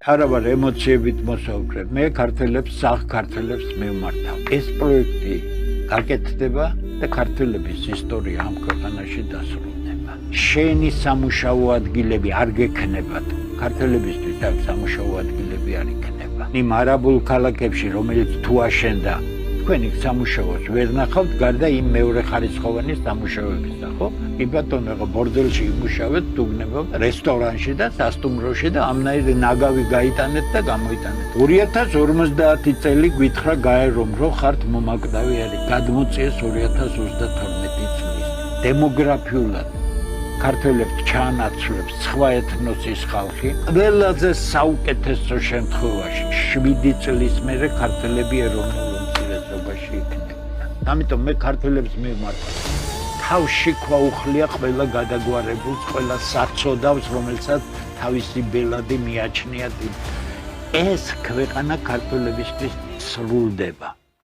არა ვარ ემოციებით მოსაუბრებ. მე ქართველებს ქართველებს მივმართავ. ეს პროექტი გაკეთდება და ქართველების ისტორია ამ ქვეყანაში დასრულდება. შენი სამუშაო ადგილები არ გექნებათ. ქართველებისთვის ამ სამუშაო ადგილები არ იქნება. იმ არაბულ ქალაქებში, რომელიც თუ აშენდა თქვენი სამუშაოს ვერ ნახავთ გარდა იმ მეორე ხარისხოვანი სამუშაოებისა, ხო? კი ბატონო, ბორდელში იმუშავეთ, დუგნება რესტორანში და სასტუმროში და ამნაირი ნაგავი გაიტანეთ და გამოიტანეთ. 2050 წელი გითხრა გაერომ, რომ ხართ მომაკვდავი არის. გადმოწიეს 2032 წლის. დემოგრაფიულად ქართველებს ჩაანაცვლებს სხვა ეთნოსის ხალხი. ყველაზე საუკეთესო შემთხვევაში 7 წლის მერე ქართველები ეროვნულ უმცირესობაში იქნება. ამიტომ მე ქართველებს მივმართავ. თავში ქვაუხლია ყველა გადაგვარებულს, ყველა საწოდავს, რომელსაც თავისი ბელადი მიაჩნიათ. ეს ქვეყანა ქართველებისთვის სრულდება.